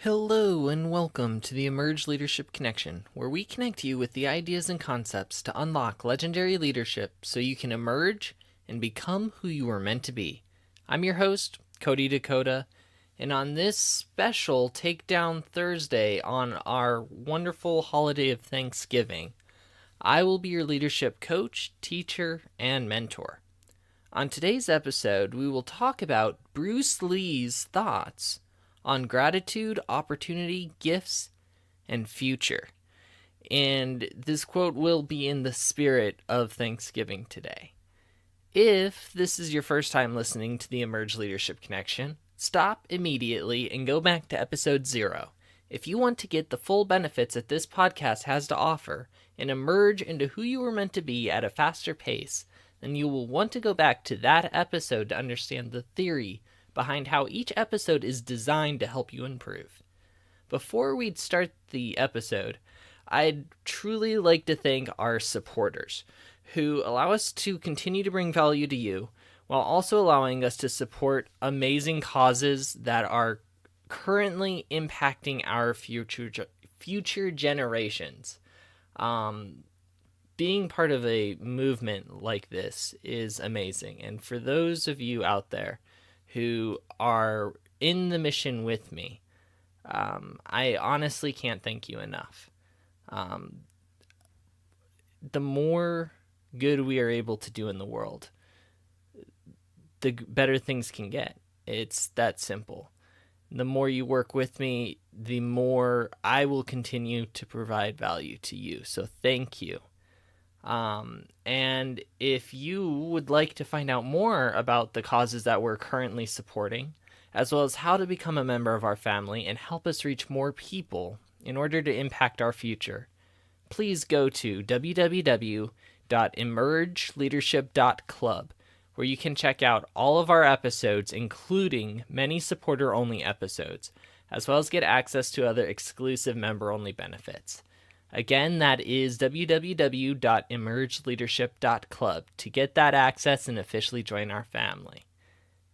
Hello and welcome to the Emerge Leadership Connection, where we connect you with the ideas and concepts to unlock legendary leadership so you can emerge and become who you were meant to be. I'm your host, Cody Dakota, and on this special Takedown Thursday on our wonderful holiday of Thanksgiving, I will be your leadership coach, teacher, and mentor. On today's episode, we will talk about Bruce Lee's thoughts on gratitude, opportunity, gifts, and future. And this quote will be in the spirit of Thanksgiving today. If this is your first time listening to the Emerge Leadership Connection, stop immediately and go back to episode 0. If you want to get the full benefits that this podcast has to offer and emerge into who you were meant to be at a faster pace, then you will want to go back to that episode to understand the theory behind how each episode is designed to help you improve. Before we start the episode, I'd truly like to thank our supporters who allow us to continue to bring value to you while also allowing us to support amazing causes that are currently impacting our future generations. Being part of a movement like this is amazing. And for those of you out there who are in the mission with me, I honestly can't thank you enough. The more good we are able to do in the world, the better things can get. It's that simple. The more you work with me, the more I will continue to provide value to you. So thank you. And if you would like to find out more about the causes that we're currently supporting, as well as how to become a member of our family and help us reach more people in order to impact our future, please go to www.emergeleadership.club, where you can check out all of our episodes, including many supporter-only episodes, as well as get access to other exclusive member-only benefits. Again, that is www.emergeleadership.club to get that access and officially join our family.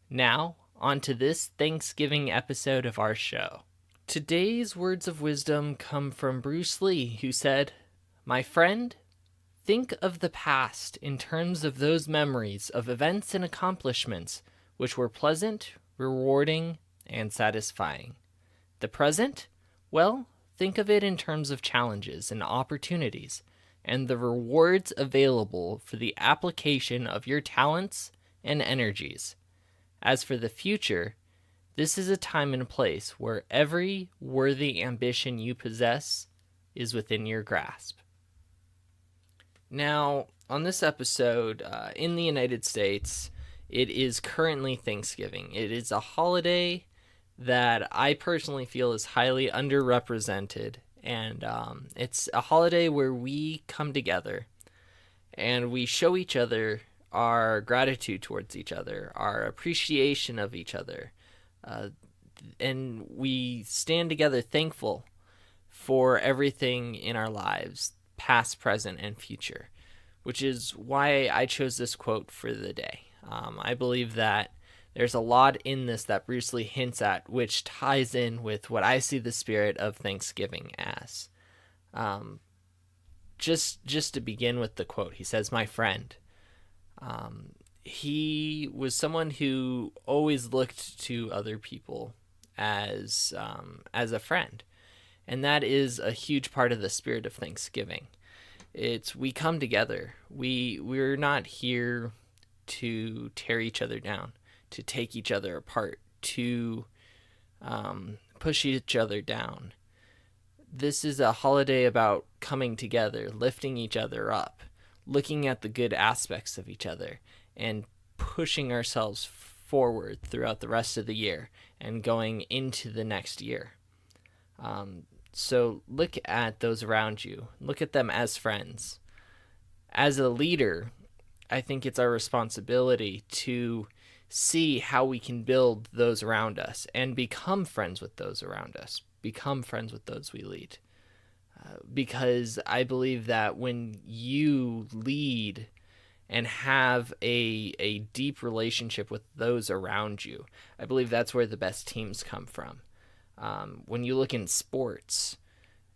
Now, on to this Thanksgiving episode of our show. Today's words of wisdom come from Bruce Lee, who said, "My friend, think of the past in terms of those memories of events and accomplishments which were pleasant, rewarding, and satisfying. The present? Well, think of it in terms of challenges and opportunities and the rewards available for the application of your talents and energies. As for the future, this is a time and place where every worthy ambition you possess is within your grasp." Now, on this episode, in the United States, it is currently Thanksgiving. It is a holiday that I personally feel is highly underrepresented, and it's a holiday where we come together and we show each other our gratitude towards each other, our appreciation of each other, and we stand together thankful for everything in our lives, past, present, and future, which is why I chose this quote for the day. I believe that there's a lot in this that Bruce Lee hints at, which ties in with what I see the spirit of Thanksgiving as. Just to begin with the quote, he says, "My friend." He was someone who always looked to other people as a friend, and that is a huge part of the spirit of Thanksgiving. We come together. We're not here to tear each other down, to take each other apart, to push each other down. This is a holiday about coming together, lifting each other up, looking at the good aspects of each other, and pushing ourselves forward throughout the rest of the year and going into the next year. So look at those around you. Look at them as friends. As a leader, I think it's our responsibility to see how we can build those around us and become friends with those around us, become friends with those we lead. Because I believe that when you lead and have a deep relationship with those around you, I believe that's where the best teams come from. When you look in sports,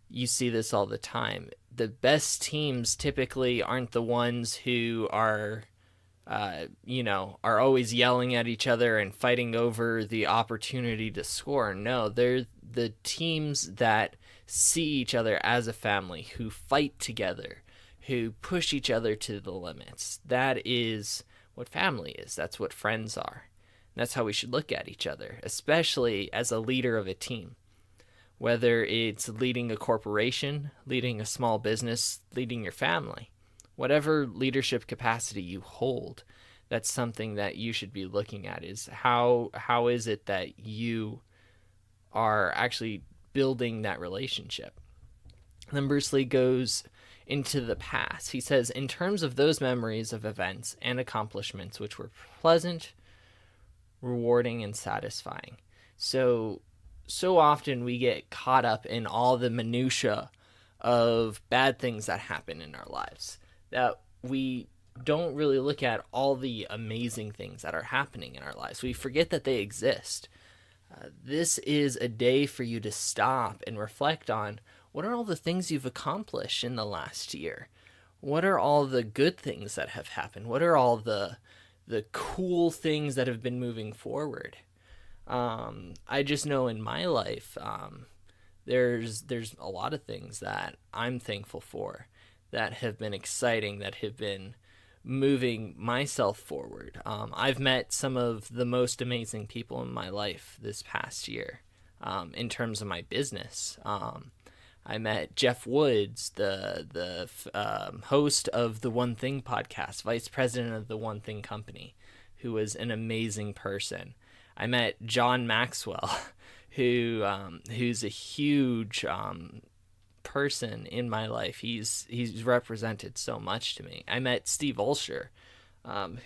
you see this all the time. The best teams typically aren't the ones who are, are always yelling at each other and fighting over the opportunity to score. No, they're the teams that see each other as a family, who fight together, who push each other to the limits. That is what family is. That's what friends are. And that's how we should look at each other, especially as a leader of a team. Whether it's leading a corporation, leading a small business, leading your family, whatever leadership capacity you hold, that's something that you should be looking at, is how is it that you are actually building that relationship. And then Bruce Lee goes into the past. He says, in terms of those memories of events and accomplishments which were pleasant, rewarding, and satisfying. So often we get caught up in all the minutia of bad things that happen in our lives, that we don't really look at all the amazing things that are happening in our lives. We forget that they exist. This is a day for you to stop and reflect on, what are all the things you've accomplished in the last year? What are all the good things that have happened? What are all the cool things that have been moving forward? I just know in my life, there's a lot of things that I'm thankful for, that have been exciting, that have been moving myself forward. I've met some of the most amazing people in my life this past year, in terms of my business. I met Jeff Woods, the host of the One Thing podcast, vice president of the One Thing company, who was an amazing person. I met John Maxwell, who's a huge person in my life. He's represented so much to me. I met Steve Olsher,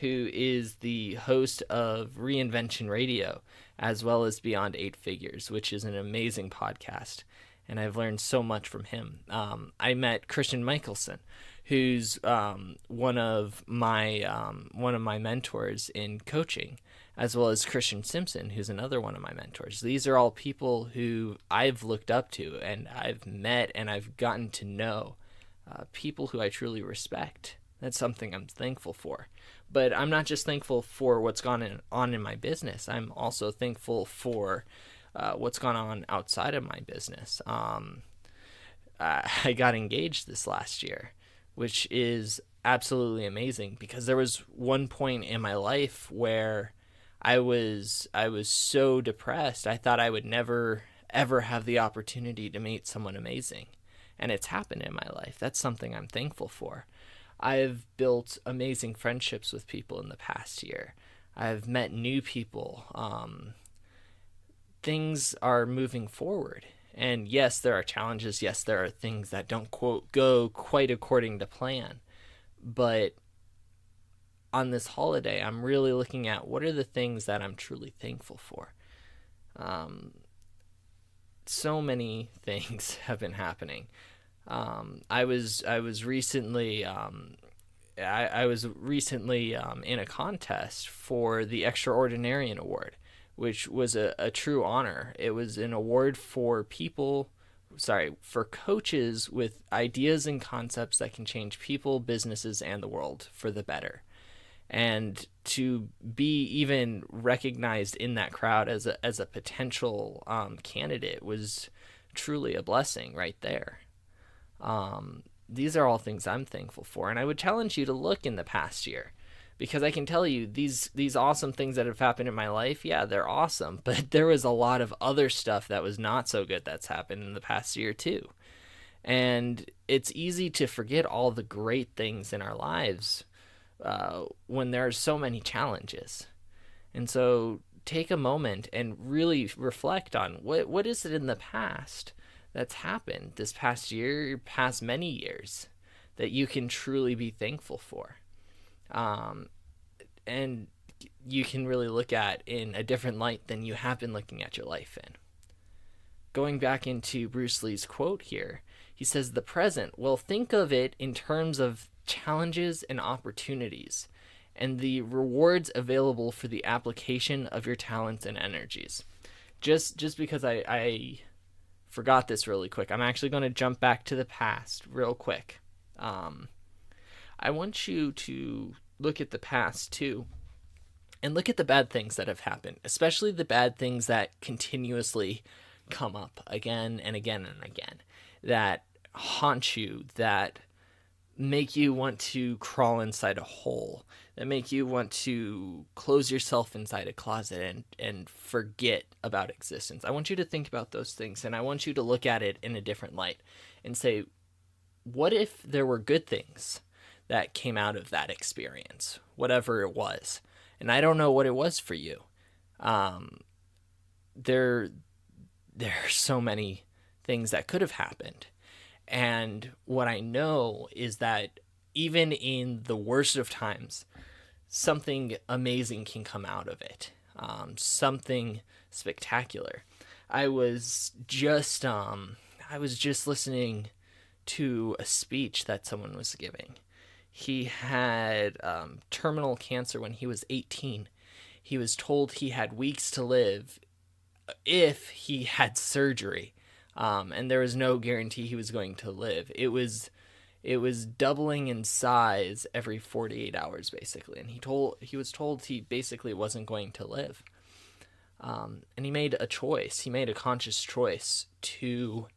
who is the host of Reinvention Radio, as well as Beyond Eight Figures, which is an amazing podcast, and I've learned so much from him. I met Christian Michelson, who's one of my mentors in coaching, as well as Christian Simpson, who's another one of my mentors. These are all people who I've looked up to, and I've met, and I've gotten to know, people who I truly respect. That's something I'm thankful for. But I'm not just thankful for what's gone on in my business. I'm also thankful for what's gone on outside of my business. I got engaged this last year, which is absolutely amazing, because there was one point in my life where I was so depressed. I thought I would never ever have the opportunity to meet someone amazing, and it's happened in my life. That's something I'm thankful for. I've built amazing friendships with people in the past year. I've met new people. Things are moving forward. And yes, there are challenges. Yes, there are things that don't go quite according to plan. But on this holiday, I'm really looking at, what are the things that I'm truly thankful for. So many things have been happening. I was recently in a contest for the Extraordinarian Award, which was a true honor. It was an award for coaches with ideas and concepts that can change people, businesses, and the world for the better. And to be even recognized in that crowd as a potential candidate was truly a blessing right there. These are all things I'm thankful for, and I would challenge you to look in the past year, because I can tell you these awesome things that have happened in my life, yeah, they're awesome, but there was a lot of other stuff that was not so good that's happened in the past year too. And it's easy to forget all the great things in our lives when there are so many challenges. And so take a moment and really reflect on what is it in the past that's happened this past year, past many years, that you can truly be thankful for. And you can really look at in a different light than you have been looking at your life in. Going back into Bruce Lee's quote here, he says, the present, well, think of it in terms of challenges and opportunities, and the rewards available for the application of your talents and energies. just because I forgot this really quick, I'm actually going to jump back to the past real quick. Um, I want you to look at the past too, and look at the bad things that have happened, especially the bad things that continuously come up again and again and again, that haunt you, that make you want to crawl inside a hole, that make you want to close yourself inside a closet and forget about existence. I want you to think about those things, and I want you to look at it in a different light and say, what if there were good things that came out of that experience, whatever it was? And I don't know what it was for you. Um, there, there are so many things that could have happened. And what I know is that even in the worst of times, something amazing can come out of it. Something spectacular. I was just I was just listening to a speech that someone was giving. He had terminal cancer when he was 18. He was told he had weeks to live if he had surgery, and there was no guarantee he was going to live. It was doubling in size every 48 hours basically, and he was told he basically wasn't going to live. And he made a choice. He made a conscious choice to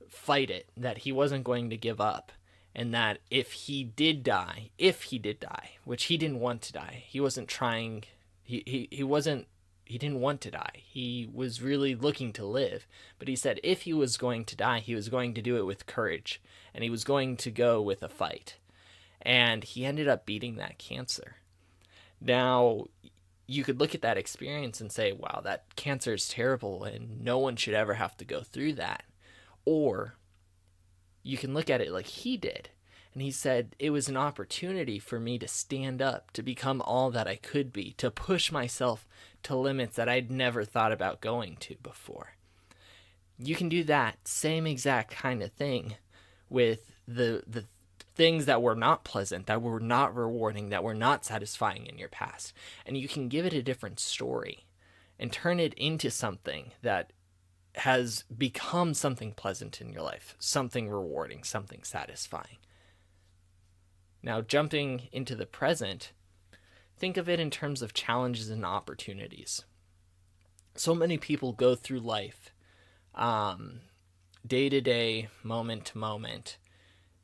fight it, that he wasn't going to give up, and that if he did die, which he didn't want to die, he wasn't trying, he wasn't, he didn't want to die. He was really looking to live, but he said if he was going to die, he was going to do it with courage, and he was going to go with a fight. And he ended up beating that cancer. Now, you could look at that experience and say, wow, that cancer is terrible and no one should ever have to go through that. Or you can look at it like he did. And he said, it was an opportunity for me to stand up, to become all that I could be, to push myself to limits that I'd never thought about going to before. You can do that same exact kind of thing with the things that were not pleasant, that were not rewarding, that were not satisfying in your past. And you can give it a different story and turn it into something that has become something pleasant in your life, something rewarding, something satisfying. Now, jumping into the present, think of it in terms of challenges and opportunities. So many people go through life, day to day, moment to moment,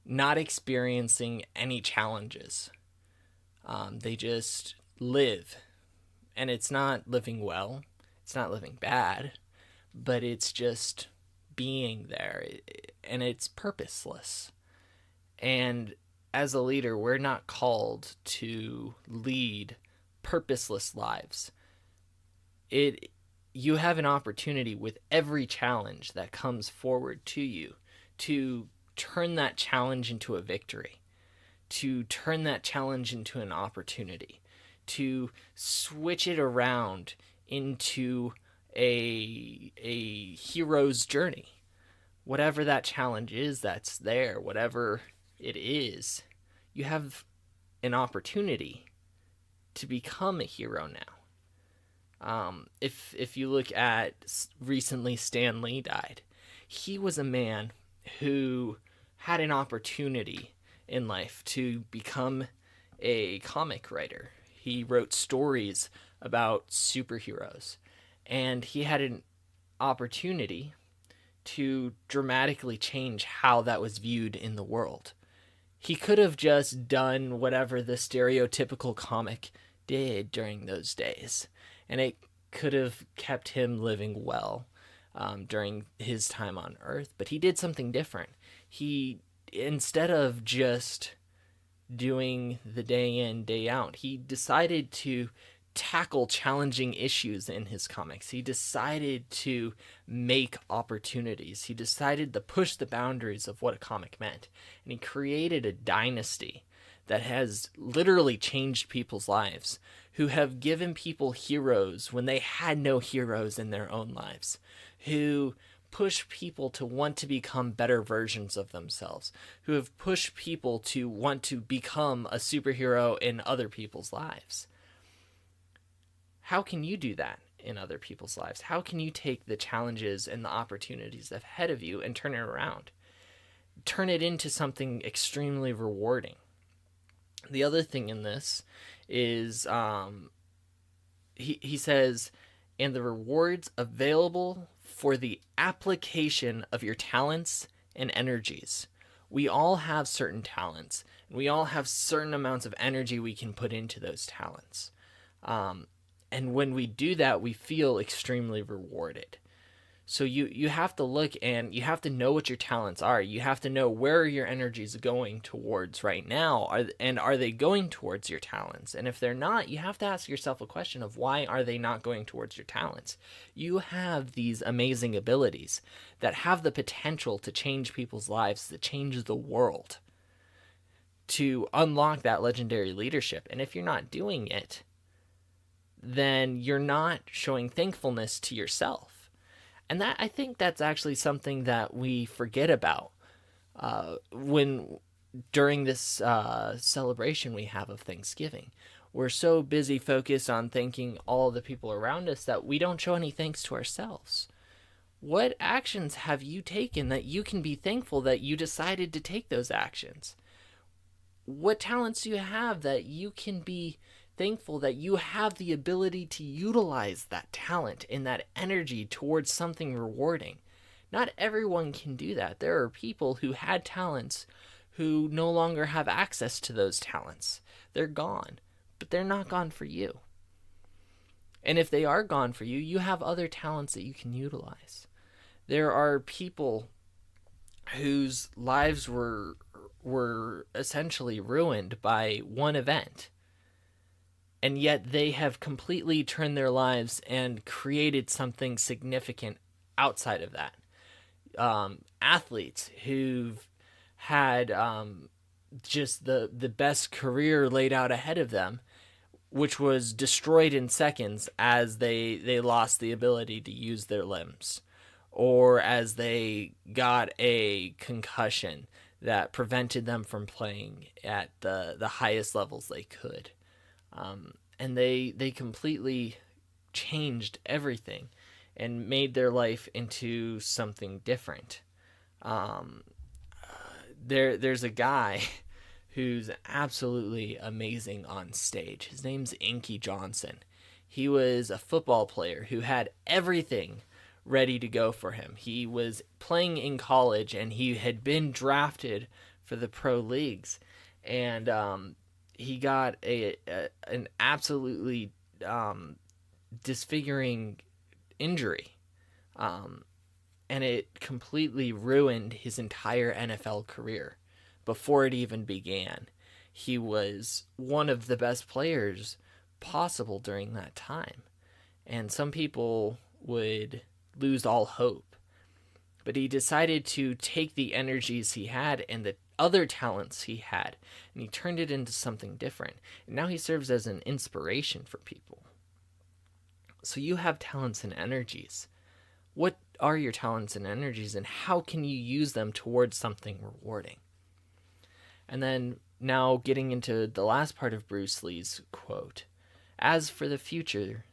not experiencing any challenges. They just live, and it's not living well, it's not living bad, but it's just being there, and it's purposeless. And as a leader, we're not called to lead purposeless lives. You have an opportunity with every challenge that comes forward to you to turn that challenge into a victory, to turn that challenge into an opportunity, to switch it around into a hero's journey. Whatever that challenge is that's there, whatever it is, you have an opportunity to become a hero now. If you look at recently, Stan Lee died. He was a man who had an opportunity in life to become a comic writer. He wrote stories about superheroes, and he had an opportunity to dramatically change how that was viewed in the world. He could have just done whatever the stereotypical comic did during those days, and it could have kept him living well during his time on Earth. But he did something different. He, instead of just doing the day in, day out, he decided to tackle challenging issues in his comics. He decided to make opportunities. He decided to push the boundaries of what a comic meant. And he created a dynasty that has literally changed people's lives, who have given people heroes when they had no heroes in their own lives, who push people to want to become better versions of themselves, who have pushed people to want to become a superhero in other people's lives. How can you do that? in other people's lives? How can you take the challenges and the opportunities ahead of you and turn it around? Turn it into something extremely rewarding. The other thing in this is he says, and the rewards available for the application of your talents and energies. We all have certain talents, and we all have certain amounts of energy we can put into those talents. And when we do that, we feel extremely rewarded. So you have to look, and you have to know what your talents are. You have to know where your energy is going towards right now, and are they going towards your talents? And if they're not, you have to ask yourself a question of why are they not going towards your talents? You have these amazing abilities that have the potential to change people's lives, to change the world, to unlock that legendary leadership. And if you're not doing it, then you're not showing thankfulness to yourself. And I think that's actually something that we forget about when during this celebration we have of Thanksgiving. We're so busy focused on thanking all the people around us that we don't show any thanks to ourselves. What actions have you taken that you can be thankful that you decided to take those actions? What talents do you have that you can be thankful that you have the ability to utilize that talent and that energy towards something rewarding? Not everyone can do that. There are people who had talents who no longer have access to those talents. They're gone, but they're not gone for you. And if they are gone for you, you have other talents that you can utilize. There are people whose lives were essentially ruined by one event, and yet they have completely turned their lives and created something significant outside of that. Athletes who've had just the best career laid out ahead of them, which was destroyed in seconds as they lost the ability to use their limbs, or as they got a concussion that prevented them from playing at the highest levels they could. And they completely changed everything and made their life into something different. There's a guy who's absolutely amazing on stage. His name's Inky Johnson. He was a football player who had everything ready to go for him. He was playing in college, and he had been drafted for the pro leagues, and he got an absolutely disfiguring injury, and it completely ruined his entire NFL career before it even began. He was one of the best players possible during that time, and some people would lose all hope. But he decided to take the energies he had and the other talents he had, and he turned it into something different. And now he serves as an inspiration for people. So you have talents and energies. What are your talents and energies, and how can you use them towards something rewarding? And then now getting into the last part of Bruce Lee's quote, as for the future,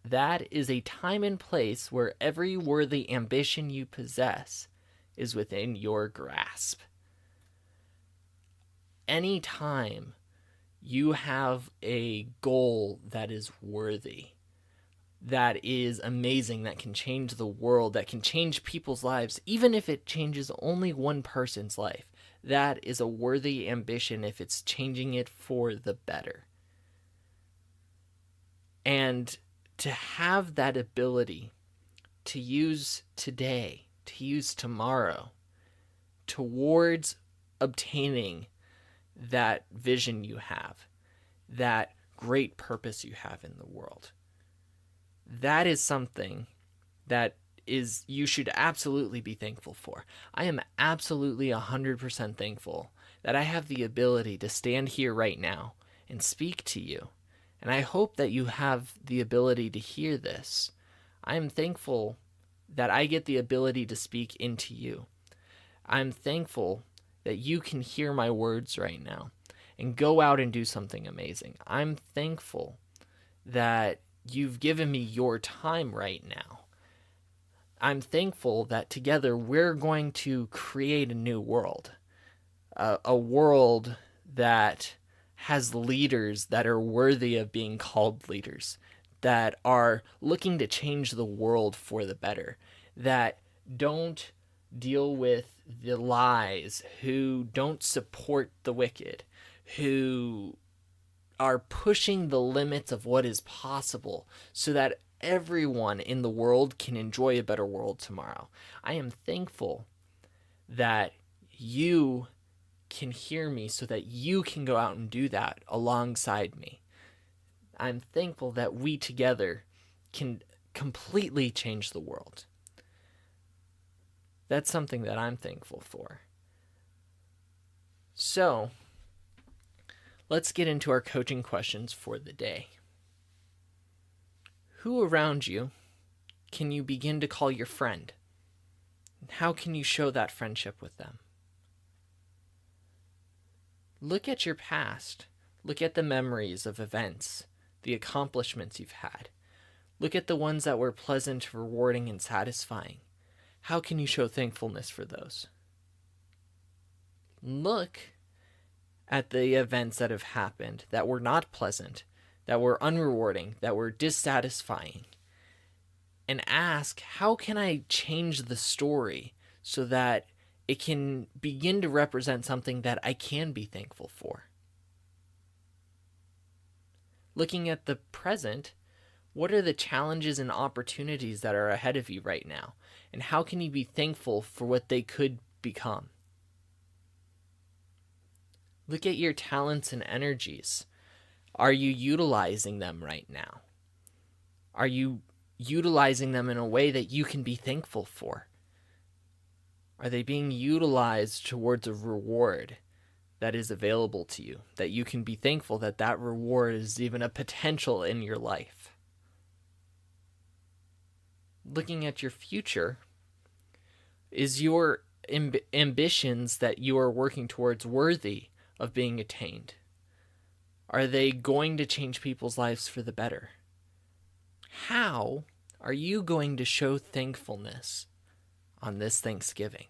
that is a time and place where every worthy ambition you possess is within your grasp. Any time you have a goal that is worthy, that is amazing, that can change the world, that can change people's lives, even if it changes only one person's life, that is a worthy ambition if it's changing it for the better. And to have that ability to use today, to use tomorrow, towards obtaining that vision you have, that great purpose you have in the world, that is something that is you should absolutely be thankful for. I am absolutely 100% thankful that I have the ability to stand here right now and speak to you. And I hope that you have the ability to hear this. I am thankful that I get the ability to speak into you. I'm thankful that you can hear my words right now and go out and do something amazing. I'm thankful that you've given me your time right now. I'm thankful that together we're going to create a new world, a world that has leaders that are worthy of being called leaders, that are looking to change the world for the better, that don't deal with the lies, who don't support the wicked, who are pushing the limits of what is possible so that everyone in the world can enjoy a better world tomorrow. I am thankful that you can hear me so that you can go out and do that alongside me. I'm thankful that we together can completely change the world. That's something that I'm thankful for. So, let's get into our coaching questions for the day. Who around you can you begin to call your friend? How can you show that friendship with them? Look at your past. Look at the memories of events, the accomplishments you've had. Look at the ones that were pleasant, rewarding, and satisfying. How can you show thankfulness for those? Look at the events that have happened that were not pleasant, that were unrewarding, that were dissatisfying, and ask, how can I change the story so that it can begin to represent something that I can be thankful for? Looking at the present, what are the challenges and opportunities that are ahead of you right now? And how can you be thankful for what they could become? Look at your talents and energies. Are you utilizing them right now? Are you utilizing them in a way that you can be thankful for? Are they being utilized towards a reward that is available to you, that you can be thankful that that reward is even a potential in your life? Looking at your future, is your ambitions that you are working towards worthy of being attained? Are they going to change people's lives for the better? How are you going to show thankfulness on this Thanksgiving?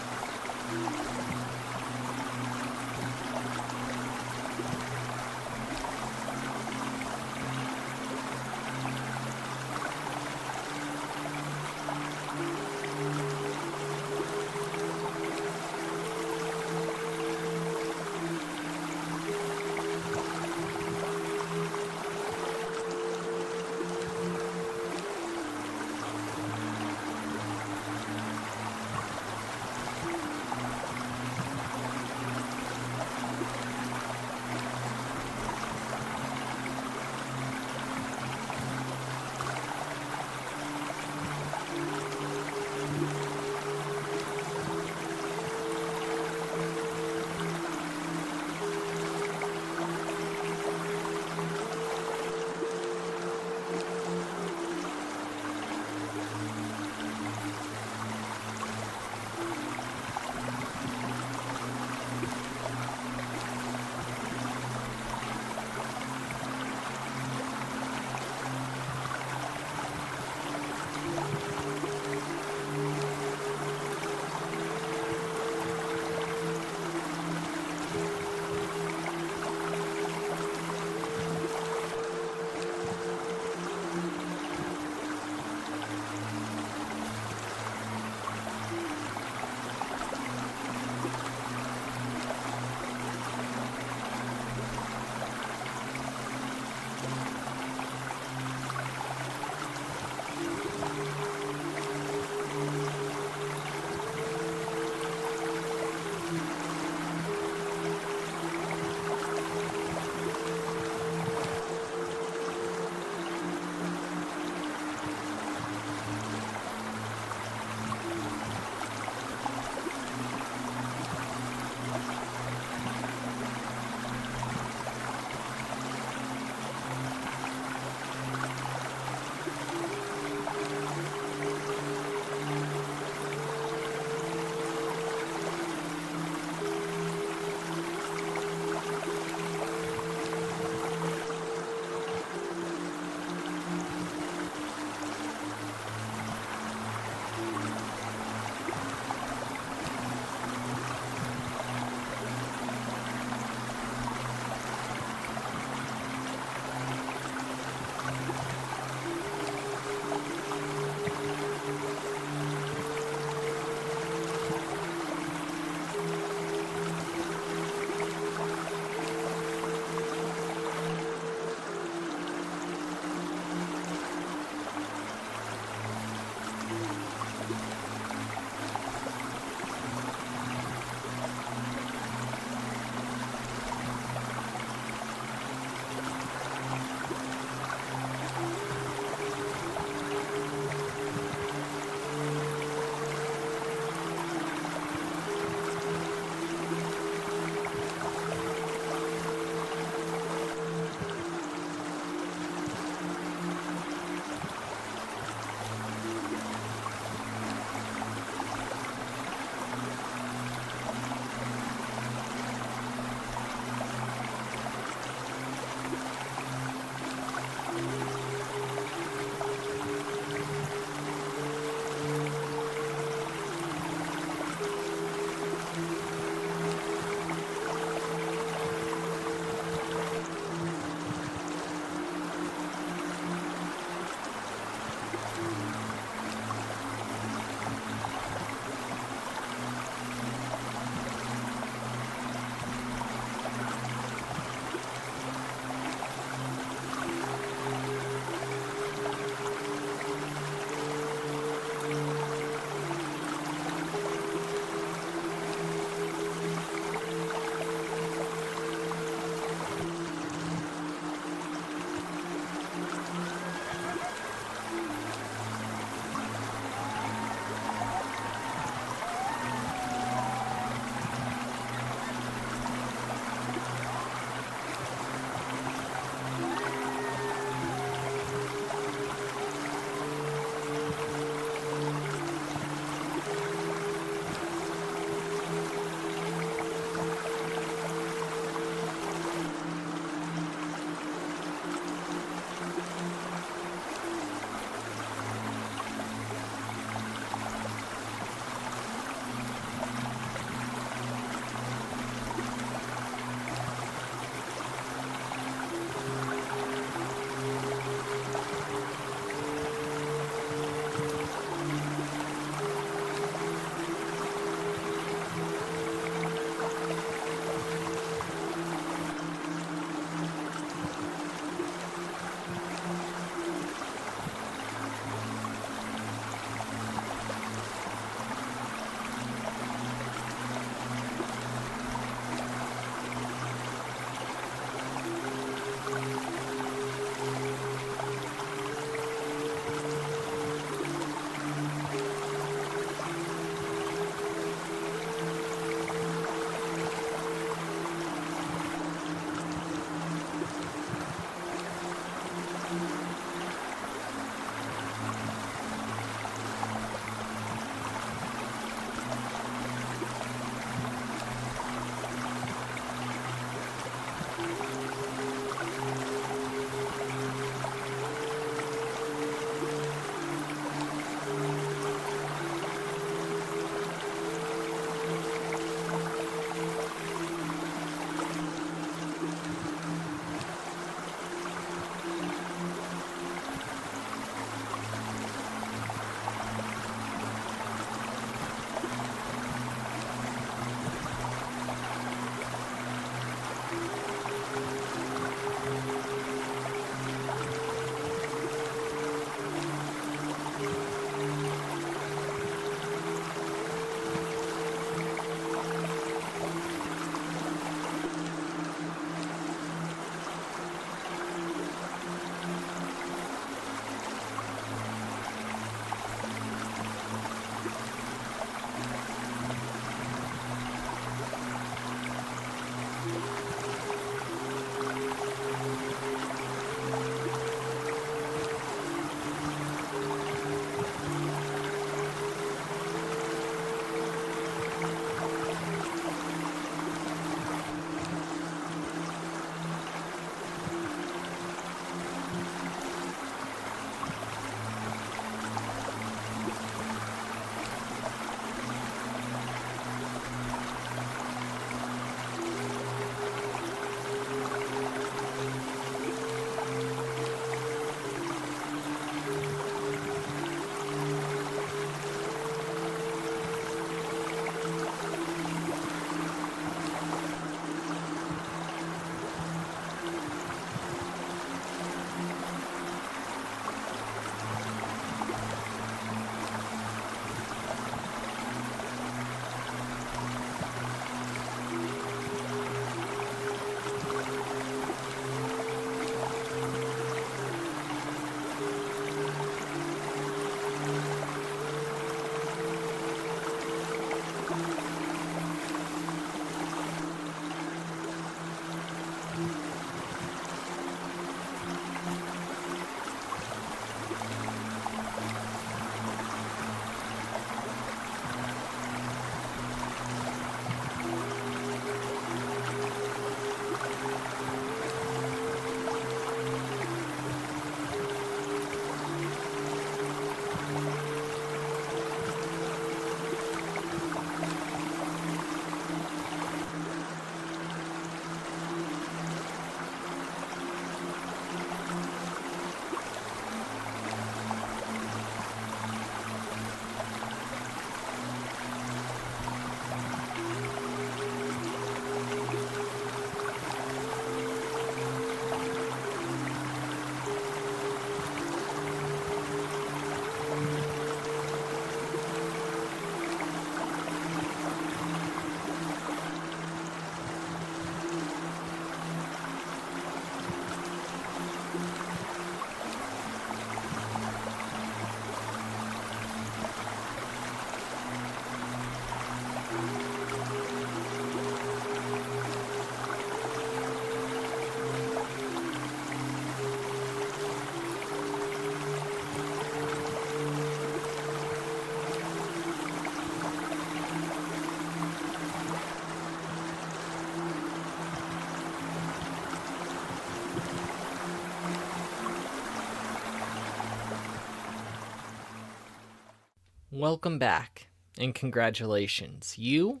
Welcome back, and congratulations. You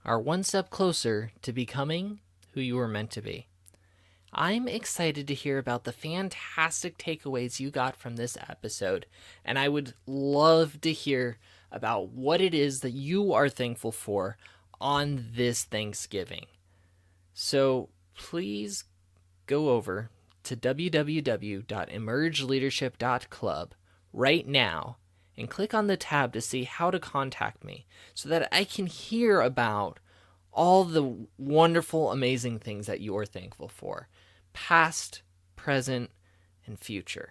are one step closer to becoming who you were meant to be. I'm excited to hear about the fantastic takeaways you got from this episode, and I would love to hear about what it is that you are thankful for on this Thanksgiving. So please go over to www.emergeleadership.club right now and click on the tab to see how to contact me so that I can hear about all the wonderful, amazing things that you are thankful for, past, present, and future.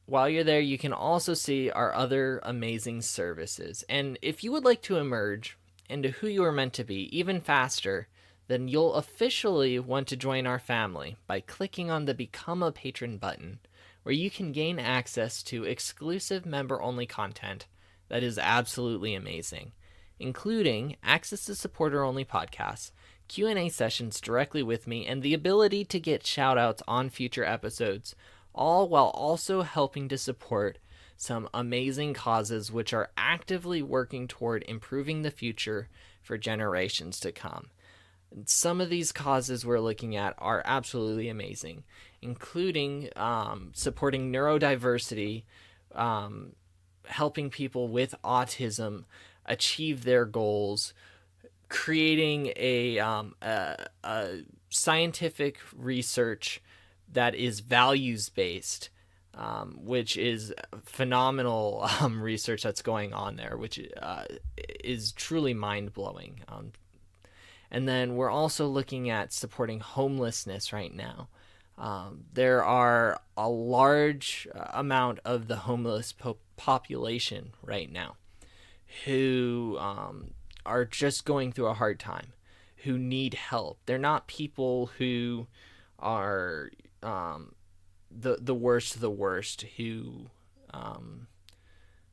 While you're there, you can also see our other amazing services. And if you would like to emerge into who you are meant to be even faster, then you'll officially want to join our family by clicking on the Become a Patron button, where you can gain access to exclusive member-only content that is absolutely amazing, including access to supporter-only podcasts, Q&A sessions directly with me, and the ability to get shout-outs on future episodes, all while also helping to support some amazing causes which are actively working toward improving the future for generations to come. Some of these causes we're looking at are absolutely amazing, including supporting neurodiversity, helping people with autism achieve their goals, creating a scientific research that is values-based, which is phenomenal research that's going on there, which is truly mind-blowing. And then we're also looking at supporting homelessness right now. There are a large amount of the homeless population right now who are just going through a hard time, who need help. They're not people who are the worst of the worst, who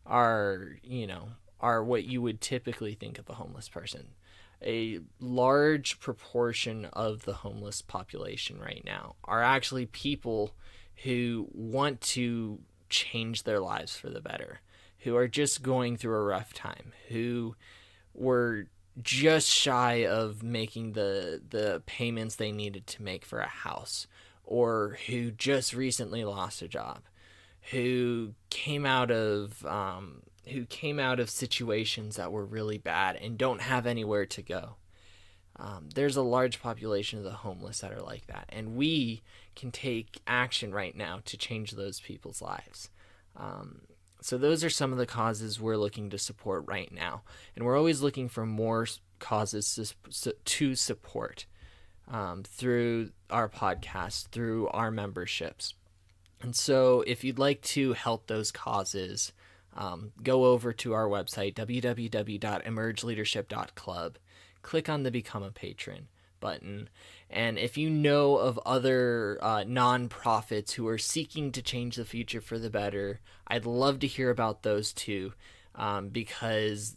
are what you would typically think of a homeless person. A large proportion of the homeless population right now are actually people who want to change their lives for the better, who are just going through a rough time, who were just shy of making the payments they needed to make for a house, or who just recently lost a job, who came out of situations that were really bad and don't have anywhere to go. There's a large population of the homeless that are like that, and we can take action right now to change those people's lives. So those are some of the causes we're looking to support right now, and we're always looking for more causes to support through our podcast, through our memberships. And so if you'd like to help those causes, go over to our website, www.emergeleadership.club, click on the Become a Patron button. And if you know of other nonprofits who are seeking to change the future for the better, I'd love to hear about those too, because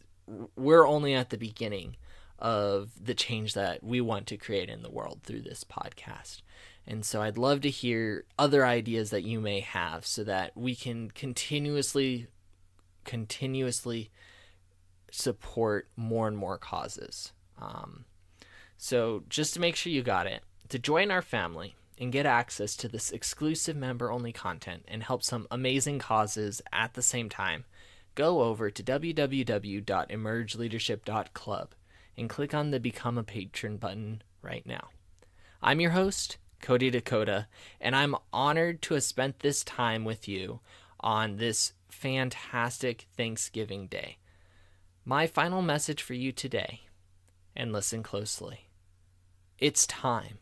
we're only at the beginning of the change that we want to create in the world through this podcast. And so I'd love to hear other ideas that you may have so that we can continuously support more and more causes. So just to make sure you got it, to join our family and get access to this exclusive member-only content and help some amazing causes at the same time, go over to www.emergeleadership.club and click on the Become a Patron button right now. I'm your host, Cody Dakota, and I'm honored to have spent this time with you on this fantastic Thanksgiving Day. My final message for you today, and listen closely. It's time.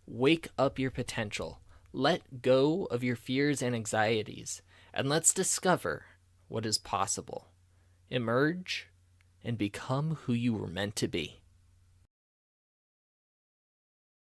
Wake up your potential. Let go of your fears and anxieties, and let's discover what is possible. Emerge and become who you were meant to be.